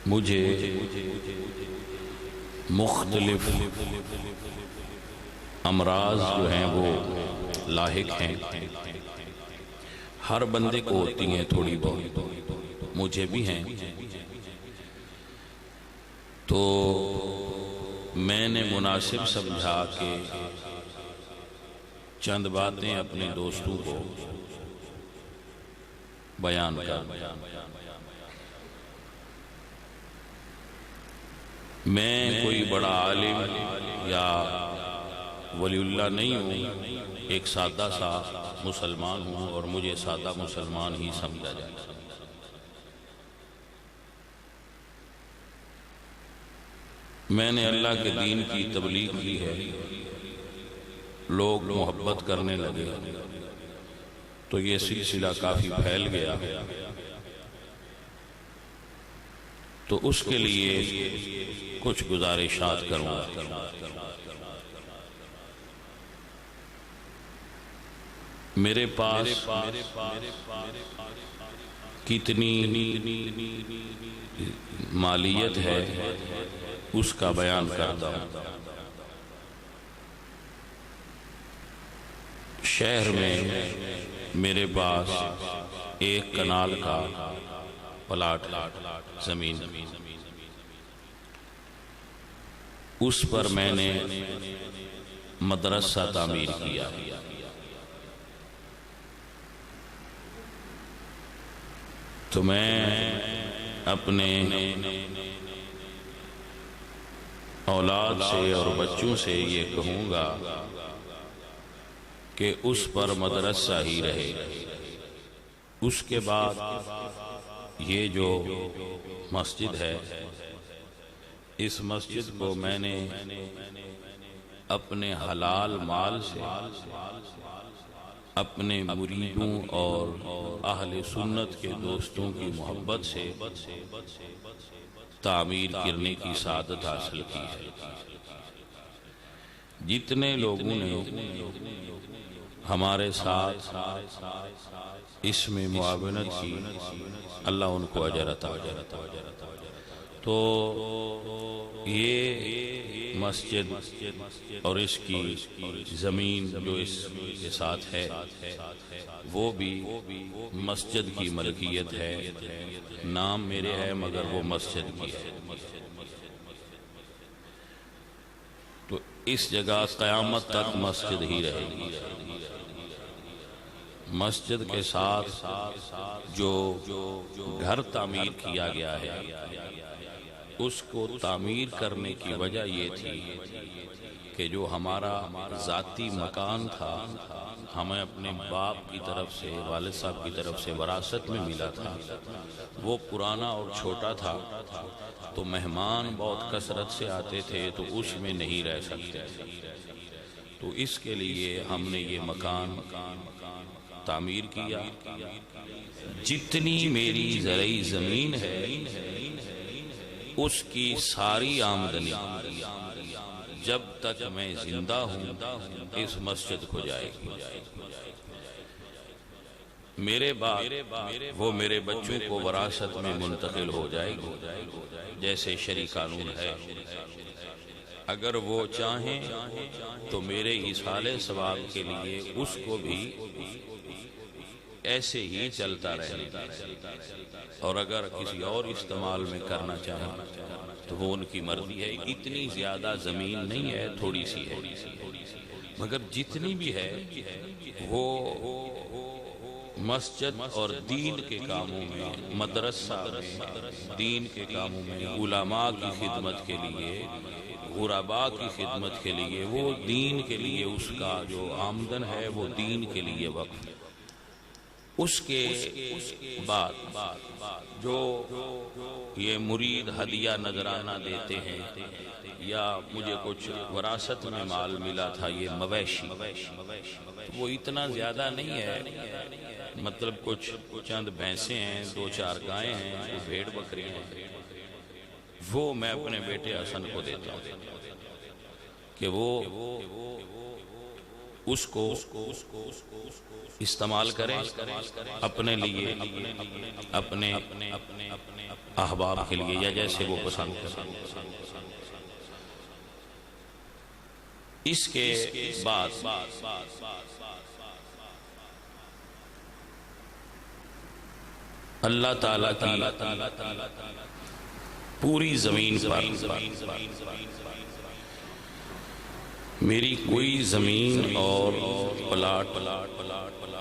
مجھے مختلف امراض جو ہیں وہ لاحق ہیں. ہر بندے کو ہوتی ہیں تھوڑی بہت، مجھے بھی ہیں. تو میں نے مناسب سمجھا کہ چند باتیں اپنے دوستوں کو بیان کر. میں کوئی بڑا عالم یا ولی اللہ نہیں ہوں، ایک سادہ سا مسلمان ہوں اور مجھے سادہ مسلمان ہی سمجھا جاتا ہے. میں نے اللہ کے دین کی تبلیغ کی ہے، لوگ محبت کرنے لگے تو یہ سلسلہ کافی پھیل گیا. تو اس کے لیے کچھ گزارشات کروں گا. میرے پاس کتنی مالیت ہے اس کا بیان کرتا ہوں. شہر میں میرے پاس 1 کنال کا پلاٹ زمین، اس پر میں نے مدرسہ تعمیر کیا. تو میں اپنے اولاد سے اور بچوں سے یہ کہوں گا کہ اس پر مدرسہ ہی رہے. اس کے بعد یہ جو مسجد ہے، اس مسجد کو میں نے اپنے حلال مال سے اپنے مریدوں اور اہل سنت کے دوستوں کی محبت سے تعمیر کرنے کی سعادت حاصل کی ہے. جتنے لوگوں نے ہمارے ساتھ اس میں معاونت کی، اللہ ان کو اجر عطا کرے. تو یہ مسجد اور اس کی زمین جو اس کے ساتھ ہے وہ بھی مسجد کی ملکیت ہے. نام میرے ہے مگر وہ مسجد کی ہے. تو اس جگہ قیامت تک مسجد ہی رہے گی. مسجد کے ساتھ جو گھر تعمیر کیا گیا ہے، اس کو تعمیر کرنے کی وجہ یہ تھی کہ جو ہمارا ذاتی مکان تھا، ہمیں اپنے باپ کی طرف سے، والد صاحب کی طرف سے وراثت میں ملا تھا، وہ پرانا اور چھوٹا تھا. تو مہمان بہت کثرت سے آتے تھے تو اس میں نہیں رہ سکتے تھے. تو اس کے لیے ہم نے یہ مکان تعمیر کیا. جتنی میری زرعی زمین ہے اس کی ساری آمدنی جب تک میں زندہ ہوں اس مسجد کو جائے گی. میرے بعد وہ میرے بچوں کو وراثت میں منتقل ہو جائے گی. جیسے شرعی قانون ہے، اگر وہ چاہیں تو میرے ایصال ثواب کے لیے اس کو بھی ایسے ہی چلتا رہے، اور اگر کسی اور استعمال میں کرنا چاہیں تو وہ ان کی مرضی ہے. اتنی زیادہ زمین نہیں ہے، تھوڑی سی ہے، مگر جتنی بھی ہے وہ مسجد اور دین کے کاموں میں، مدرسہ میں، دین کے کاموں میں، علماء کی خدمت کے لیے، غرباء کی خدمت کے لیے، وہ دین کے لیے اس کا جو آمدن ہے وہ دین کے لیے وقف. اس کے بعد جو یہ مرید ہدیہ نذرانہ دیتے ہیں یا مجھے کچھ وراثت میں مال ملا تھا، یہ مویشی، وہ اتنا زیادہ نہیں ہے. مطلب کچھ چند بھینسیں ہیں، 2-4 گائیں ہیں، وہ بھیڑ بکری ہیں. وہ میں اپنے بیٹے حسن کو دیتا ہوں کہ وہ اس کو استعمال کریں اپنے لیے، اپنے احباب کے لیے، یا جیسے وہ پسند کریں۔ اس کے بعد اللہ تعالیٰ کی پوری زمین پر میری کوئی زمین اور پلاٹ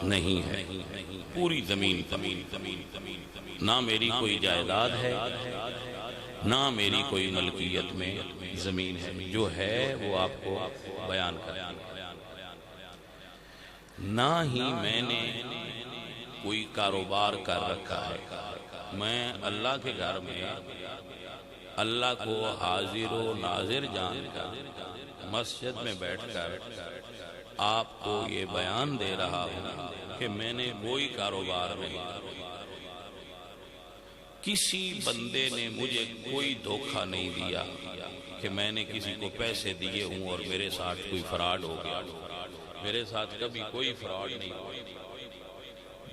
نہیں ہے، پوری زمین نہ میری کوئی جائیداد ہے، نہ میری کوئی ملکیت میں زمین ہے، جو ہے وہ آپ کو بیان کریں۔ نہ ہی میں نے کوئی کاروبار کر رکھا ہے، میں اللہ کے گھر میں اللہ کو حاضر و ناظر جان کر مسجد میں بیٹھ کر آپ کو یہ بیان دے رہا ہوں کہ میں نے کوئی کاروبار نہیں، کسی بندے نے مجھے کوئی دھوکہ نہیں دیا کہ میں نے کسی کو پیسے دیے ہوں اور میرے ساتھ کوئی فراڈ ہو گیا۔ میرے ساتھ کبھی کوئی فراڈ نہیں ہوا۔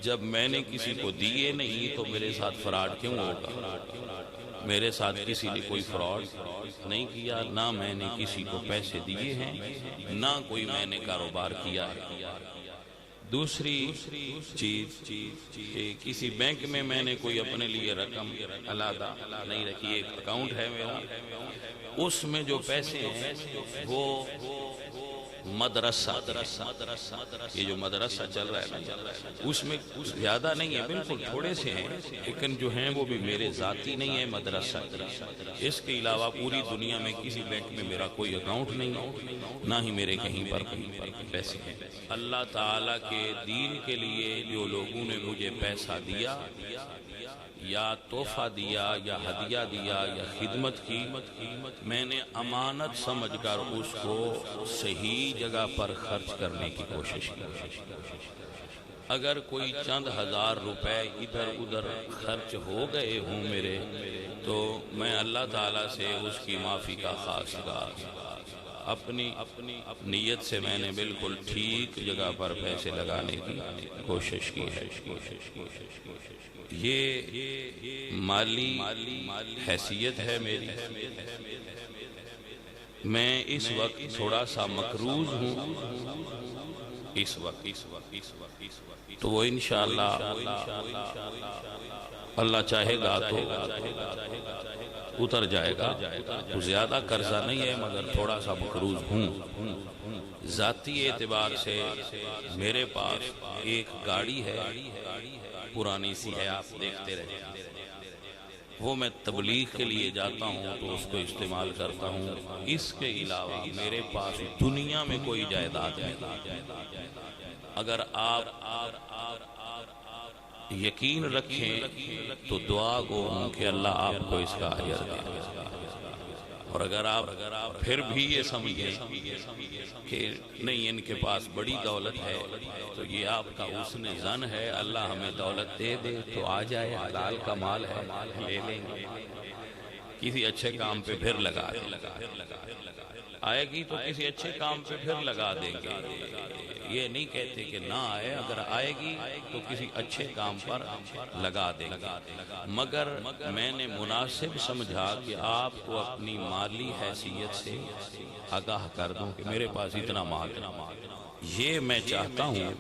جب میں نے کسی کو دیے نہیں تو میرے ساتھ فراڈ کیوں ہوگا؟ میرے ساتھ کسی نے کوئی فراڈ نہیں کیا، نہ میں نے کسی کو پیسے دیے ہیں، نہ کوئی میں نے کاروبار کیا ہے۔ دوسری چیز کہ کسی بینک میں نے کوئی اپنے لیے رقم علیحدہ نہیں رکھی، ایک اکاؤنٹ ہے میرا، اس میں جو پیسے ہیں وہ مدرسہ، یہ جو مدرسہ چل رہا ہے نا، اس میں زیادہ نہیں ہے، بالکل تھوڑے سے ہیں، لیکن جو ہیں وہ بھی میرے ذاتی نہیں ہے مدرسہ۔ اس کے علاوہ پوری دنیا میں کسی بینک میں میرا کوئی اکاؤنٹ نہیں ہے، نہ ہی میرے کہیں پر پیسے ہیں۔ اللہ تعالیٰ کے دین کے لیے جو لوگوں نے مجھے پیسہ دیا یا تحفہ دیا یا ہدیہ دیا یا خدمت کی، میں نے امانت سمجھ کر اس کو صحیح جگہ پر خرچ کرنے کی کوشش کی۔ اگر کوئی چند ہزار روپے ادھر ادھر خرچ ہو گئے ہوں میرے، تو میں اللہ تعالیٰ سے اس کی معافی کا خواستگار۔ اپنی نیت سے میں نے بالکل ٹھیک جگہ پر پیسے لگانے کی کوشش کی ہے۔ یہ مالی حیثیت ہے میری۔ میں اس وقت تھوڑا سا مقروض ہوں، اس وقت تو وہ انشاءاللہ اللہ چاہے گا تو اتر جائے گا۔ تو زیادہ قرضہ نہیں ہے، مگر تھوڑا سا مقروض ہوں۔ ذاتی اعتبار سے میرے پاس ایک گاڑی ہے، پرانی سی ہے، آپ دیکھتے رہے، وہ میں تبلیغ کے لیے جاتا ہوں تو اس کو استعمال کرتا ہوں۔ اس کے علاوہ میرے پاس دنیا میں کوئی جائیداد نہیں۔ اگر آپ یقین رکھیں تو دعا گو ہوں کہ اللہ آپ کو اس کا اجر دے، اور اگر آپ پھر بھی یہ سمجھیں کہ نہیں ان کے پاس بڑی دولت ہے تو یہ آپ کا حسن ظن ہے، اللہ ہمیں دولت دے دے تو آ جائے، حلال کا مال ہے، لے لیں گے، کسی اچھے کام پہ پھر لگا دیں، آئے گی تو کسی اچھے کام پہ پھر لگا دیں گے۔ یہ نہیں کہتے کہ نہ آئے، اگر آئے گی تو کسی اچھے کام پر لگا دیں گے، مگر میں نے مناسب سمجھا کہ آپ کو اپنی مالی حیثیت سے آگاہ کر دوں کہ میرے پاس اتنا مال ہے۔ یہ میں چاہتا ہوں،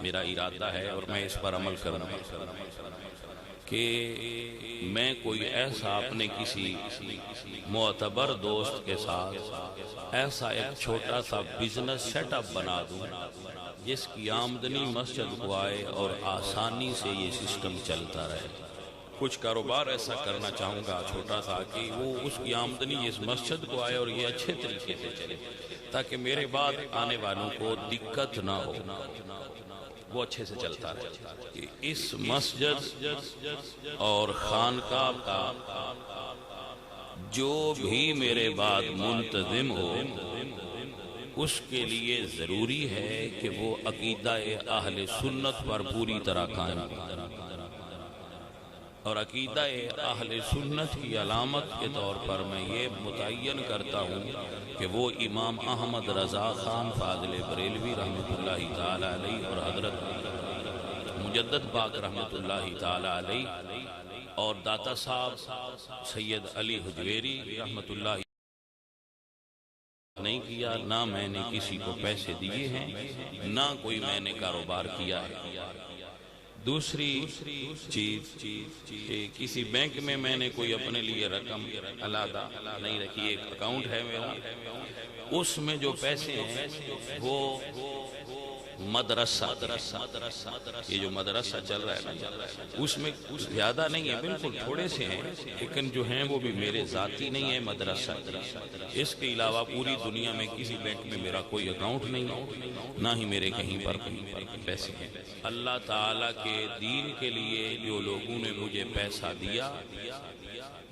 میرا ارادہ ہے اور میں اس پر عمل کروں کہ میں کوئی ایسا اپنے کسی معتبر دوست کے ساتھ ایسا ایک چھوٹا سا بزنس سیٹ اپ بنا دوں جس کی آمدنی مسجد کو آئے اور آسانی سے یہ سسٹم چلتا رہے۔ کچھ کاروبار ایسا کرنا چاہوں گا چھوٹا سا کہ وہ اس کی آمدنی اس مسجد کو آئے اور یہ اچھے طریقے سے چلے، تاکہ میرے بعد آنے والوں کو دقت نہ ہو، وہ اچھے سے چلتا رہے۔ اس مسجد اور خانقاہ کا جو بھی میرے بعد منتظم ہو، اس کے لیے ضروری ہے کہ وہ عقیدہ اہل سنت پر پوری طرح قائم ہو۔ اور عقیدہ اہل سنت کی علامت کے طور پر میں یہ متعین کرتا ہوں کہ وہ امام احمد رضا خان فاضل بریلوی رحمۃ اللہ تعالی علیہ اور حضرت مجدد پاک رحمۃ اللہ تعالی علیہ اور داتا صاحب سید علی حجویری رحمۃ اللہ نہیں کیا، نہ میں نے کسی کو پیسے دیے ہیں، نہ کوئی میں نے کاروبار کیا ہے۔ دوسری چیز کہ کسی بینک میں نے کوئی اپنے لیے رقم علیحدہ نہیں رکھی، ایک اکاؤنٹ ہے میرا، اس میں جو پیسے ہیں وہ مدرسہ، یہ جو مدرسہ چل رہا ہے نا، اس میں زیادہ نہیں ہے، بالکل تھوڑے سے ہیں، لیکن جو ہیں وہ بھی میرے ذاتی نہیں ہے، مدرسہ۔ اس کے علاوہ پوری دنیا میں کسی بینک میں میرا کوئی اکاؤنٹ نہیں ہے، نہ ہی میرے کہیں پر پیسے ہیں۔ اللہ تعالیٰ کے دین کے لیے جو لوگوں نے مجھے پیسہ دیا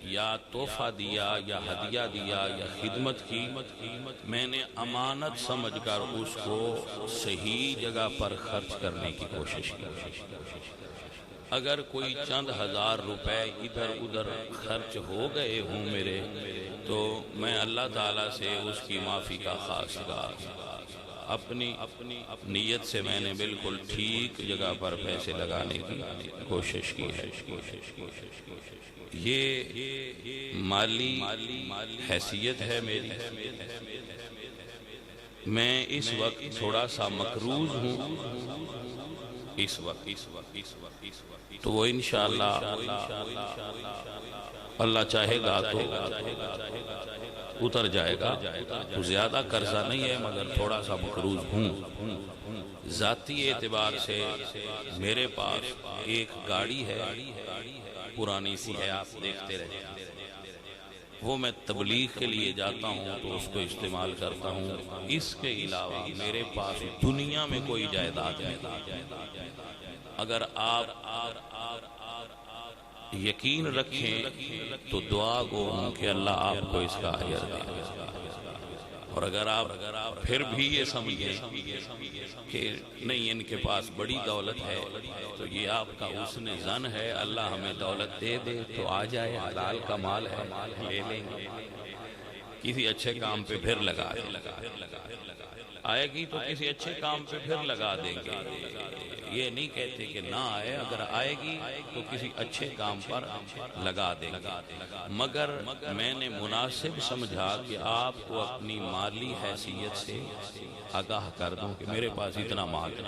یا تحفہ دیا یا ہدیہ دیا یا خدمت کی، میں نے امانت سمجھ کر اس کو صحیح جگہ پر خرچ کرنے کی کوشش کی۔ اگر کوئی چند ہزار روپے ادھر ادھر خرچ ہو گئے ہوں میرے، تو میں اللہ تعالیٰ سے اس کی معافی کا خواستگار۔ اپنی نیت سے میں نے بالکل ٹھیک جگہ پر پیسے لگانے کی کوشش کی ہے۔ یہ مالی حیثیت ہے میری۔ میں اس وقت تھوڑا سا مقروض ہوں، اس وقت تو وہ انشاءاللہ اللہ چاہے گا تو اتر جائے گا۔ تو زیادہ قرضہ نہیں ہے، مگر تھوڑا سا مقروض ہوں۔ ذاتی اعتبار سے میرے پاس ایک گاڑی ہے، پرانی سی ہے، آپ دیکھتے رہتے ہیں، وہ میں تبلیغ کے لیے جاتا ہوں تو اس کو استعمال کرتا ہوں۔ اس کے علاوہ میرے پاس دنیا میں کوئی جائیداد نہیں۔ اگر آپ یقین رکھیں تو دعا گو ہوں کہ اللہ آپ کو اس کا اجر دے، اور اگر آپ پھر بھی یہ سمجھیں کہ نہیں ان کے پاس بڑی دولت ہے تو یہ آپ کا حسن ظن ہے، اللہ ہمیں دولت دے دے تو آ جائے، حلال کا مال ہے، لے لیں گے، کسی اچھے کام پہ پھر لگا دیں، آئے گی تو کسی اچھے کام پہ پھر لگا دیں گے۔ یہ نہیں کہتے کہ نہ آئے، اگر آئے گی تو کسی اچھے کام پر لگا دیں گے، مگر میں نے مناسب سمجھا کہ آپ کو اپنی مالی حیثیت سے آگاہ کر دوں کہ میرے پاس اتنا مال ہے۔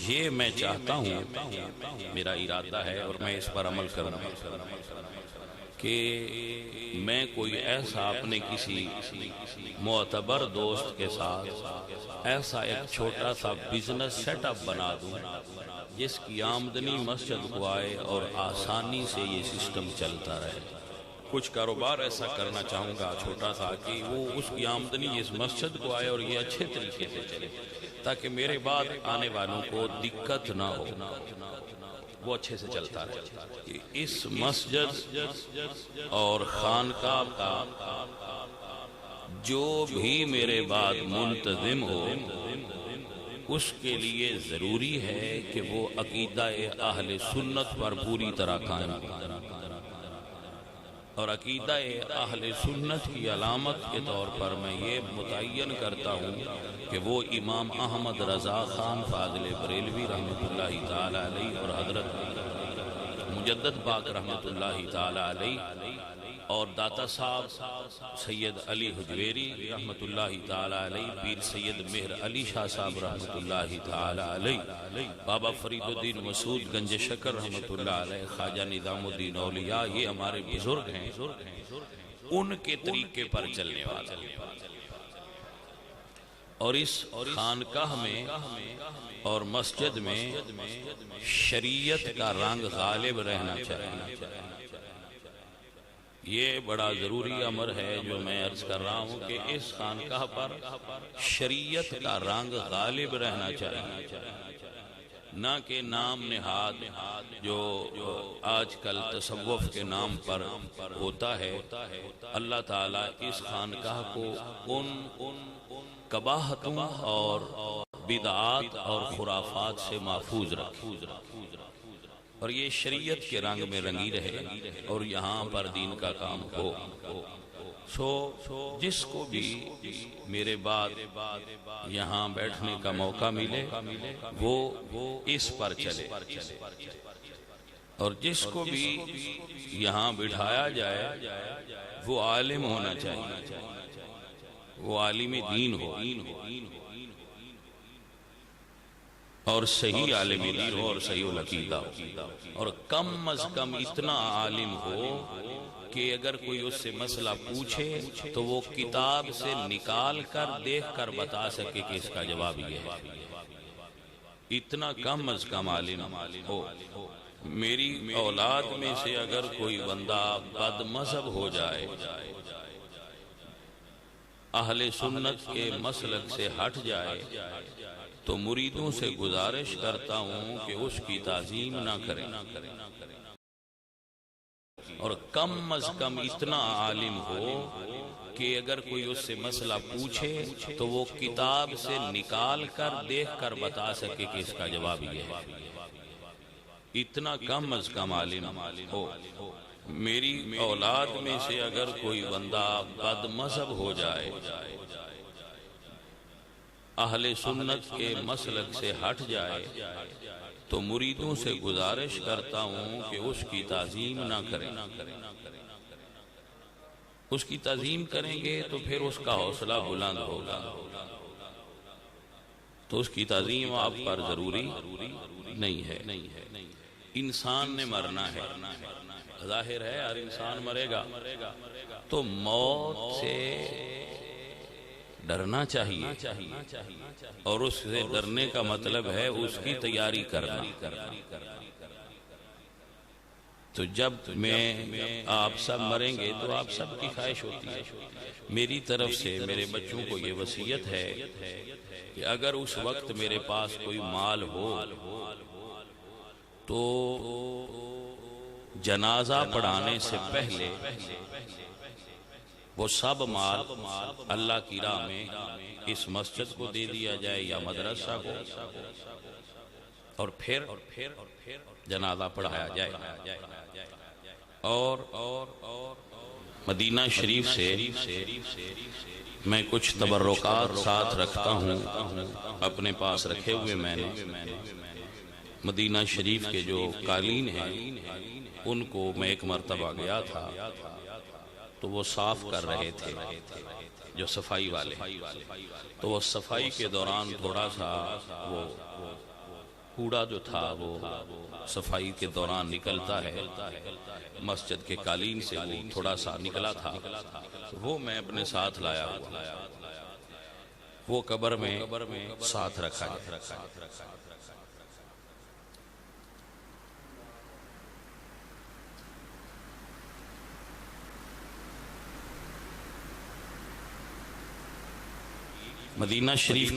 یہ میں چاہتا ہوں، میرا ارادہ ہے اور میں اس پر عمل کروں کہ میں کوئی ایسا اپنے کسی معتبر دوست کے ساتھ ایسا ایک چھوٹا سا بزنس سیٹ اپ بنا دوں جس کی آمدنی مسجد کو آئے اور آسانی سے یہ سسٹم چلتا رہے۔ کچھ کاروبار ایسا کرنا چاہوں گا چھوٹا سا کہ وہ اس کی آمدنی اس مسجد کو آئے اور یہ اچھے طریقے سے چلے، تاکہ میرے بعد آنے والوں کو دقت نہ ہو، وہ اچھے سے چلتا رہے۔ اس مسجد اور خانقاہ کا جو بھی میرے بعد منتظم ہو، اس کے لیے ضروری ہے کہ وہ عقیدہ اہل سنت پر پوری طرح قائم ہو، اور عقیدہ اہل سنت کی علامت کے طور پر میں یہ متعین کرتا ہوں کہ وہ امام احمد رضا خان فاضل بریلوی رحمۃ اللہ تعالی علیہ اور حضرت مجدد پاک رحمۃ اللہ تعالی علیہ اور داتا صاحب سید علی حجویری رحمۃ اللہ تعالی علیہ، پیر سید مہر علی شاہ صاحب رحمۃ اللہ تعالی علیہ، بابا فرید الدین مسعود گنج شکر رحمۃ اللہ علیہ، خواجہ نظام الدین اولیاء، یہ ہمارے بزرگ ہیں، ان کے طریقے پر چلنے والے، اور اس خانقاہ میں اور مسجد میں شریعت کا رنگ غالب رہنا چاہیے۔ یہ بڑا ضروری امر ہے جو میں عرض کر رہا ہوں کہ اس خانقاہ پر شریعت کا رنگ غالب رہنا چاہیے، نہ کہ نام نہاد جو آج کل تصوف کے نام پر ہوتا ہے۔ اللہ تعالیٰ اس خانقاہ کو ان قباحتوں اور بدعات اور خرافات سے محفوظ رکھے۔ اور یہ شریعت کے رنگ میں رنگی رہے اور یہاں پر دین کا کام ہو۔ جس کو بھی میرے بعد یہاں بیٹھنے کا موقع ملے وہ اس پر چلے، اور جس کو بھی یہاں بٹھایا جائے وہ عالم ہونا چاہیے، وہ عالم دین ہو اور صحیح عالم دین ہو اور صحیح العقیدہ ہو، اور کم از کم اتنا عالم ہو کہ اگر کوئی اس سے مسئلہ پوچھے تو وہ کتاب سے نکال کر دیکھ کر بتا سکے کہ اس کا جواب یہ ہے۔ اتنا کم از کم عالم ہو۔ میری اولاد میں سے اگر کوئی بندہ بد مذہب ہو جائے، اہل سنت کے مسلک سے ہٹ جائے، تو مریدوں سے گزارش کرتا ہوں کہ اس کی تعظیم نہ کریں، اور کم از کم اتنا عالم ہو کہ اگر کوئی اس سے مسئلہ پوچھے تو وہ کتاب سے نکال کر دیکھ کر بتا سکے کہ اس کا جواب یہ ہے۔ اتنا کم از کم عالم ہو۔ میری اولاد میں سے اگر کوئی بندہ بد مذہب ہو جائے، اہل سنت کے مسلک سے ہٹ جائے، تو مریدوں سے گزارش کرتا ہوں کہ اس کی تعظیم نہ کریں۔ اس کی تعظیم کریں گے تو پھر اس کا حوصلہ بلند ہوگا، تو اس کی تعظیم آپ پر ضروری نہیں ہے۔ انسان نے مرنا ہے، ظاہر ہے ہر انسان مرے گا، تو موت سے ڈرنا چاہیے، اور اس سے ڈرنے کا مطلب ہے اس کی تیاری کرنا۔ تو جب میں آپ سب مریں گے تو آپ سب کی خواہش ہوتی ہے، میری طرف سے میرے بچوں کو یہ وصیت ہے کہ اگر اس وقت میرے پاس کوئی مال ہو تو جنازہ پڑھانے سے پہلے وہ سب مال اللہ کی راہ میں اس مسجد کو دے دیا جائے یا مدرسہ کو، اور پھر جنازہ پڑھایا جائے۔ اور مدینہ شریف سے میں کچھ تبرکات ساتھ رکھتا ہوں، اپنے پاس رکھے ہوئے میں نے۔ مدینہ شریف کے جو قالین ہیں ان کو میں ایک مرتبہ گیا تھا تو وہ صاف کر رہے تھے، جو صفائی والے، تو وہ صفائی کے دوران تھوڑا سا وہ کوڑا جو تھا وہ صفائی کے دوران نکلتا ہے، مسجد کے قالین سے وہ تھوڑا سا نکلا تھا، وہ میں اپنے ساتھ لایا ہوا، وہ قبر میں ساتھ رکھا ہے۔ مدینہ شریف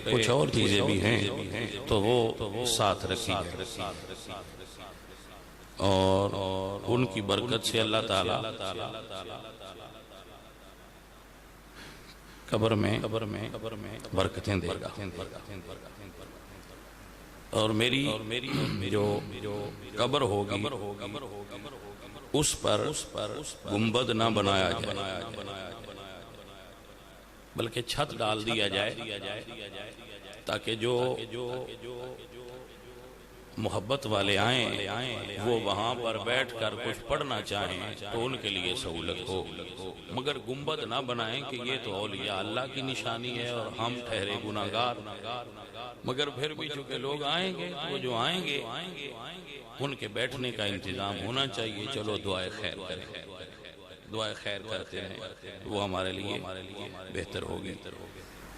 کچھ اور چیزیں بھی ہیں تو وہ ساتھ رکھی ہے، اور ان کی برکت سے اللہ تعالیٰ قبر میں برکتیں دے گا۔ اور میری جو قبر ہوگی اس پر گنبد نہ بنایا جائے، بلکہ چھت ڈال دیا جائے، تاکہ جو محبت والے آئیں وہ وہاں پر بیٹھ کر کچھ پڑھنا چاہیں تو ان کے لیے سہولت ہو، مگر گنبد نہ بنائیں کہ یہ تو اولیاء اللہ کی نشانی ہے اور ہم ٹھہرے گناہگار۔ مگر پھر بھی چونکہ لوگ آئیں گے تو وہ جو آئیں گے ان کے بیٹھنے کا انتظام ہونا چاہیے۔ چلو دعائے خیر کریں، دعائے خیر کرتے ہیں، وہ ہمارے لیے بہتر ہوگی۔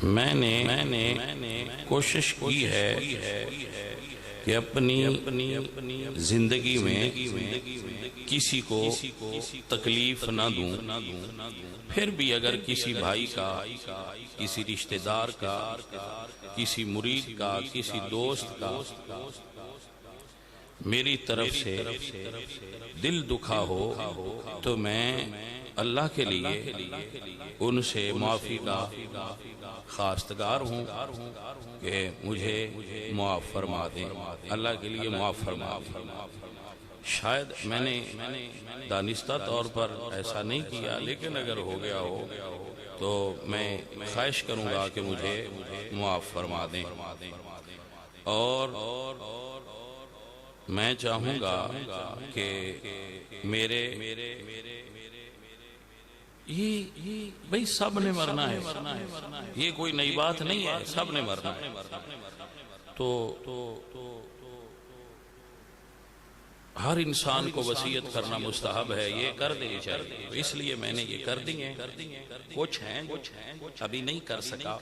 میں نے کوشش کی ہے کہ اپنی زندگی میں کسی کو تکلیف نہ دوں، پھر بھی اگر کسی بھائی کا، کسی رشتہ دار کا، کسی مرید کا، کسی دوست کا میری طرف سے دل دکھا ہو تو میں اللہ کے لیے ان سے معافی کا خواستگار ہوں کہ مجھے معاف فرما دیں، اللہ کے لیے معاف فرما دیں۔ شاید میں نے دانستہ طور پر ایسا نہیں کیا، لیکن اگر ہو گیا ہو تو میں خواہش کروں گا کہ مجھے معاف فرما دیں، اور میں چاہوں گا کہ میرے یہ بھئی سب نے مرنا ہے، یہ کوئی نئی بات نہیں ہے، سب نے مرنا ہے، تو ہر انسان کو وصیت کرنا مستحب ہے، یہ کر دینی چاہیے، اس لیے میں نے یہ کر دی ہیں۔ کچھ ہیں ابھی نہیں کر سکا،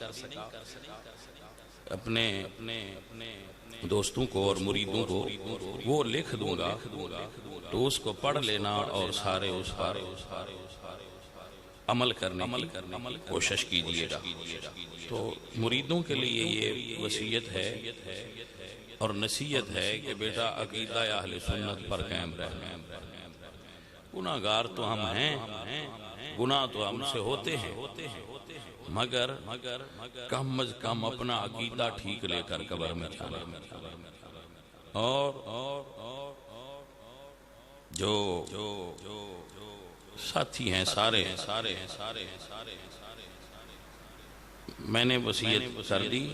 اپنے دوستوں کو اور مریدوں کو وہ لکھ دوں گا، تو اس کو پڑھ لینا اور سارے اس پر عمل کرنے کی کوشش کیجیے گا۔ تو مریدوں کے لیے یہ وصیت ہے اور نصیحت ہے کہ بیٹا عقیدہ اہل سنت پر قائم رہنا۔ گناہگار تو ہم ہیں، گناہ تو ہم سے ہوتے ہیں، مگر کم از کم اپنا عقیدہ ٹھیک لے کر قبر میں جانا۔ اور جو ساتھی ہیں سارے میں نے وصیت کر دی،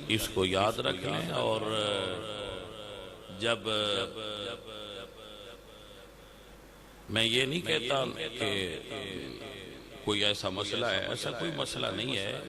اس کو یاد رکھ لیں، اور جب میں یہ نہیں کہتا کہ کوئی ایسا مسئلہ ہے، ایسا کوئی مسئلہ نہیں ہے۔